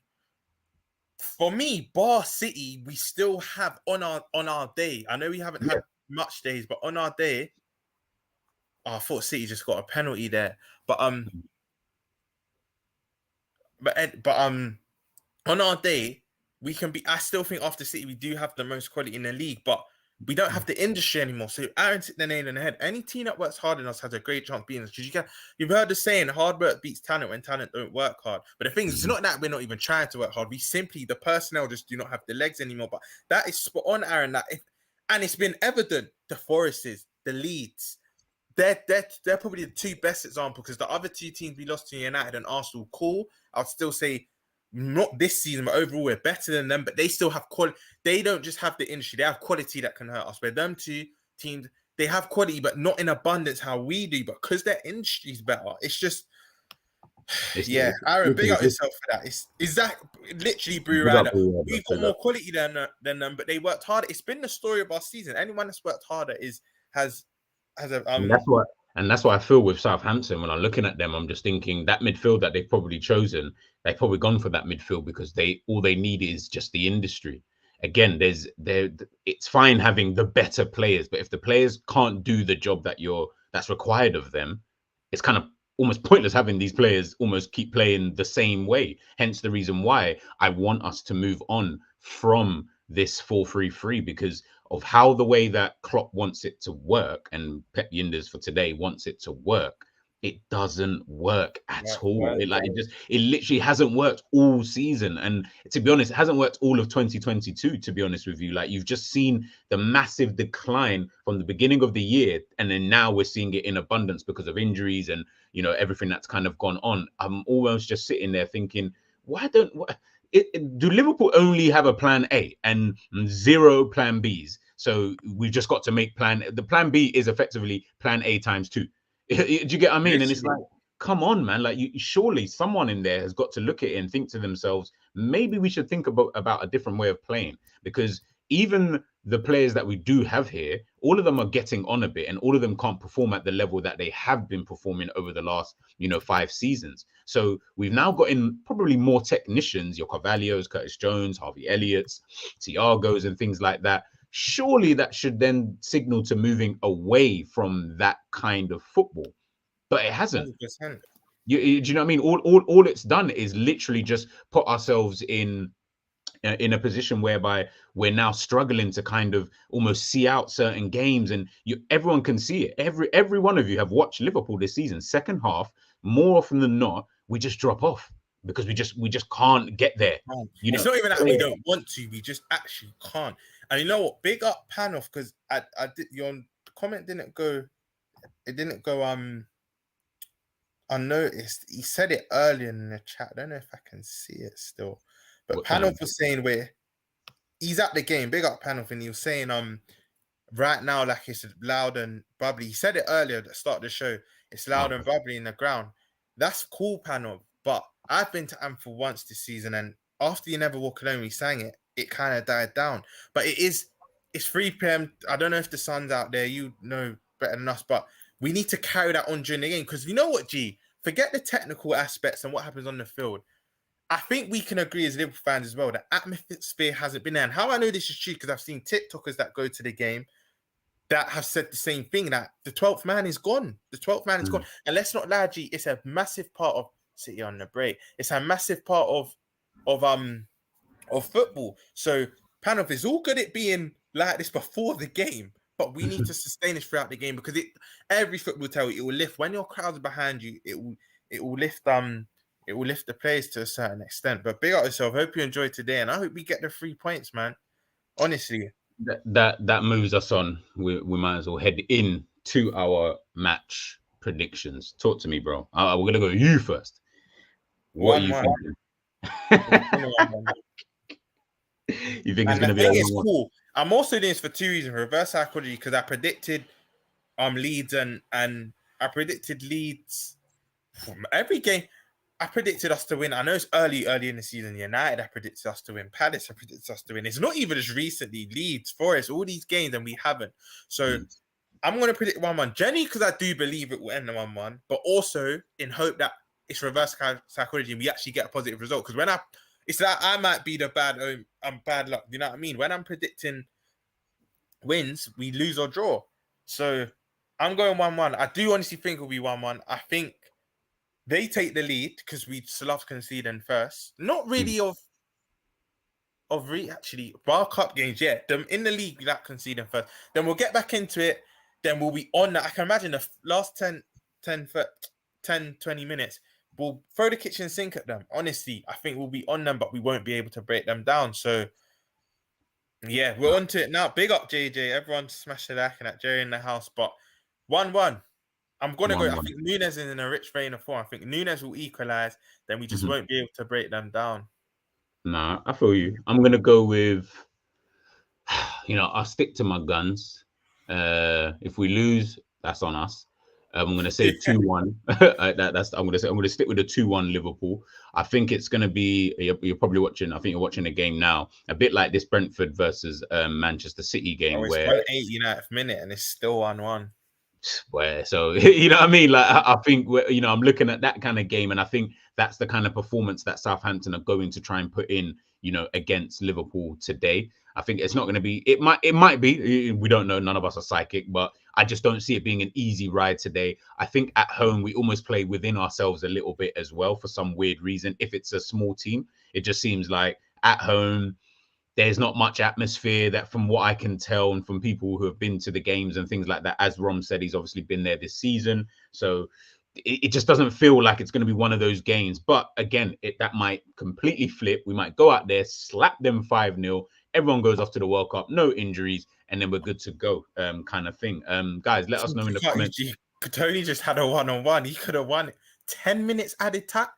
for me, Bar City. We still have on our day. I know we haven't had much days, but on our day, I thought City just got a penalty there. But on our day, we can be. I still think after City, we do have the most quality in the league, but we don't have the industry anymore. So Aaron hit the nail on the head. Any team that works hard enough has a great chance beating us. You've heard the saying, hard work beats talent when talent don't work hard. But the thing is, it's not that we're not even trying to work hard. We simply, the personnel just do not have the legs anymore. But that is spot on, Aaron. And it's been evident. The Foresters, the Leeds, they're probably the two best examples, because the other two teams we lost to United and Arsenal, cool. I'd still say not this season, but overall we're better than them. But they still have quality. They don't just have the industry; they have quality that can hurt us. But them two teams, they have quality, but not in abundance how we do. But because their industry's better, it's just Aaron, big up yourself for that. Is that literally Brew Rider? We've got more quality than them, but they worked harder. It's been the story of our season. Anyone that's worked harder has a. And that's what I feel with Southampton. When I'm looking at them, I'm just thinking that midfield that they've probably chosen, they've probably gone for that midfield because all they need is just the industry. Again, it's fine having the better players, but if the players can't do the job that's required of them, it's kind of almost pointless having these players almost keep playing the same way. Hence the reason why I want us to move on from this 4-3-3, because of how the way that Klopp wants it to work and Pep Yinders for today wants it to work. It doesn't work at all. It literally hasn't worked all season. And to be honest, it hasn't worked all of 2022, to be honest with you. Like, you've just seen the massive decline from the beginning of the year. And then now we're seeing it in abundance because of injuries and, everything that's kind of gone on. I'm almost just sitting there thinking, do Liverpool only have a plan A and zero plan Bs? So we've just got to make the plan B is effectively plan A times 2. Do you get what I mean? And it's like, come on, man. Like, surely someone in there has got to look at it and think to themselves, maybe we should think about a different way of playing, because even the players that we do have here, all of them are getting on a bit, and all of them can't perform at the level that they have been performing over the last, 5 seasons. So we've now got in probably more technicians, your Carvalhos, Curtis Jones, Harvey Elliott's, Thiago's and things like that. Surely that should then signal to moving away from that kind of football. But it hasn't. 100%. Do you know what I mean? All it's done is literally just put ourselves in a position whereby we're now struggling to kind of almost see out certain games, and everyone can see it. Every one of you have watched Liverpool this season. Second half, more often than not, we just drop off because we just can't get there. You know, it's not even that we don't want to; we just actually can't. And you know what? Big up Panoff, because I did your comment didn't go. It didn't go unnoticed. He said it earlier in the chat. I don't know if I can see it still. But Panoff was saying where he's at the game, big up Panoff, and he was saying right now, like, it's loud and bubbly. He said it earlier at the start of the show. It's loud and bubbly in the ground. That's cool, Panoff. But I've been to Anfield once this season, and after You Never Walk Alone, we sang it. It kind of died down. But it's 3 p.m. I don't know if the sun's out there. You know better than us, but we need to carry that on during the game, because you know what, G? Forget the technical aspects and what happens on the field. I think we can agree as Liverpool fans as well that atmosphere hasn't been there. And how I know this is true, because I've seen TikTokers that go to the game that have said the same thing, that the 12th man is gone. The 12th man is gone. And let's not lie, G, it's a massive part of City on the break. It's a massive part of football. So Panoff is all good at being like this before the game, but we need to sustain this throughout the game, because every football tell you it will lift when your crowd's behind you. It will lift the players to a certain extent. But big up yourself. Hope you enjoyed today, and I hope we get the 3 points, man. Honestly, that moves us on. We might as well head in to our match predictions. Talk to me, bro. We're gonna go you first. What are you thinking? You think it's gonna be? It's cool. I'm also doing this for 2 reasons: reverse psychology, because I predicted Leeds and I predicted Leeds from every game. I predicted us to win. I know it's early in the season. United, I predicted us to win. Palace, I predicted us to win. It's not even as recently. Leeds, Forest, all these games, and we haven't. So I'm going to predict 1-1. Generally, because I do believe it will end 1-1, but also in hope that it's reverse psychology and we actually get a positive result. Because it's like I might be the bad luck. You know what I mean? When I'm predicting wins, we lose or draw. So I'm going 1-1. I do honestly think it'll be 1-1. I think they take the lead because we still have to concede in first. Not really actually bar cup games, yeah. Them in the league, we like conceding first. Then we'll get back into it. Then we'll be on that. I can imagine the last 10, 20 minutes, we'll throw the kitchen sink at them. Honestly, I think we'll be on them, but we won't be able to break them down. So, yeah, we're on to it now. Big up, JJ. Everyone smash the like and that Jerry in the house. But 1-1. I'm going to go. I think Nunes is in a rich vein of form. I think Nunes will equalize. Then we just won't be able to break them down. Nah, I feel you. I'm going to go with, I'll stick to my guns. If we lose, that's on us. I'm going to say 2-1. I'm going to stick with the 2-1 Liverpool. I think it's going to be, you're probably watching, I think you're watching a game now, a bit like this Brentford versus Manchester City game. It's where 89th minute and it's still 1-1. Where so you know what I mean, like I think I'm looking at that kind of game, and I think that's the kind of performance that Southampton are going to try and put in, against Liverpool today. I think it's not going to be. It might be. We don't know. None of us are psychic, but I just don't see it being an easy ride today. I think at home we almost play within ourselves a little bit as well for some weird reason. If it's a small team, it just seems like at home there's not much atmosphere, that from what I can tell, and from people who have been to the games and things like that. As Romz said, he's obviously been there this season. So it just doesn't feel like it's going to be one of those games. But again, that might completely flip. We might go out there, slap them 5-0. Everyone goes off to the World Cup, no injuries, and then we're good to go, kind of thing. Guys, let us know in the comments. Tony just had a 1-on-1. He could have won it. 10 minutes added time.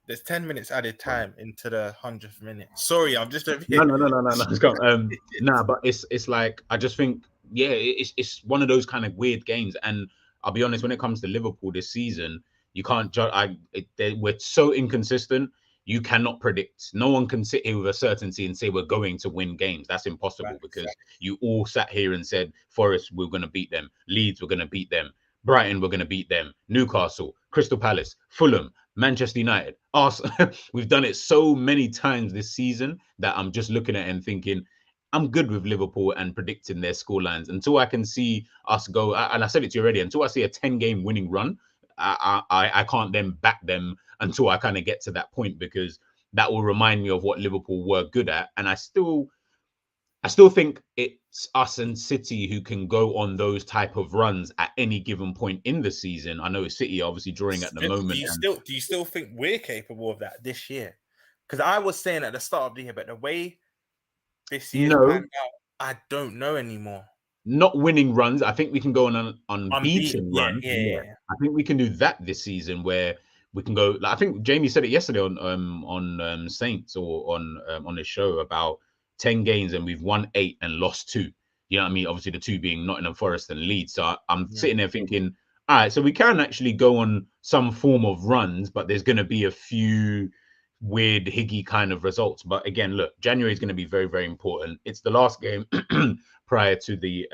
There's 10 minutes added time into the 100th minute. Sorry, I'm just over here. No. Let's go. But it's like, I just think, yeah, it's one of those kind of weird games. And I'll be honest, when it comes to Liverpool this season, you can't judge. We're so inconsistent. You cannot predict. No one can sit here with a certainty and say we're going to win games. That's impossible, right, because you all sat here and said Forest, we're going to beat them. Leeds, we're going to beat them. Brighton, we're going to beat them. Newcastle, Crystal Palace, Fulham, Manchester United, Arsenal. We've done it so many times this season that I'm just looking at it and thinking, I'm good with Liverpool and predicting their scorelines until I can see us go. And I said it to you already, until I see a 10-game winning run, I can't then back them until I kind of get to that point, because that will remind me of what Liverpool were good at. And I still think it's us and City who can go on those type of runs at any given point in the season. I know City are obviously drawing at the moment. Do you still think we're capable of that this year? Because I was saying at the start of the year, but the way this year's panned out, I don't know anymore. Not winning runs. I think we can go on an unbeaten run. Yeah. I think we can do that this season, where we can go. Like, I think Jamie said it yesterday on Saints, or on his show, about 10 games and we've won 8 and lost 2. You know what I mean? Obviously, the 2 being Nottingham Forest and Leeds. So I'm sitting there thinking, all right, so we can actually go on some form of runs, but there's going to be a few weird higgy kind of results. But again, look, January is going to be very, very important. It's the last game prior to the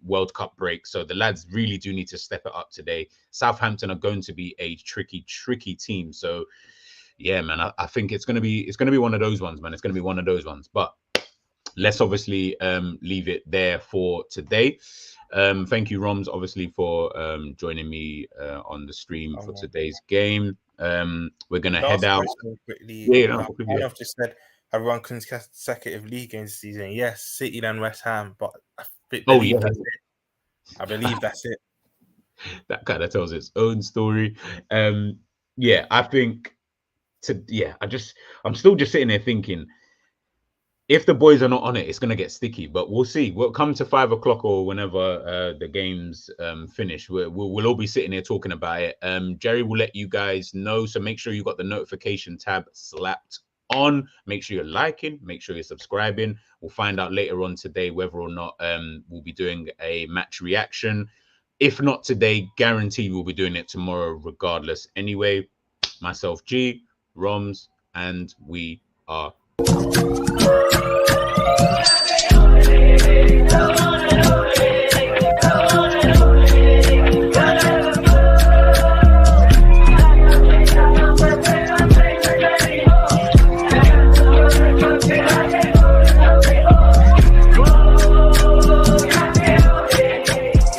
World Cup break, so the lads really do need to step it up today. Southampton are going to be a tricky team. So yeah, man, I think it's going to be one of those ones, man. It's going to be one of those ones. But let's obviously leave it there for today. Thank you, Romz, obviously, for joining me on the stream for today's game. We're gonna head out quickly. I've just said have won consecutive league games this season. Yes, City then West Ham, but I believe that's it. I believe that's it. That kind of tells its own story. I think I'm still just sitting there thinking, if the boys are not on it, it's going to get sticky, but we'll see. We'll come to 5 o'clock or whenever the games finish. We'll all be sitting here talking about it. Jerry will let you guys know, so make sure you got the notification tab slapped on. Make sure you're liking, make sure you're subscribing. We'll find out later on today whether or not we'll be doing a match reaction. If not today, guarantee we'll be doing it tomorrow regardless. Anyway, myself, G, Romz, and we are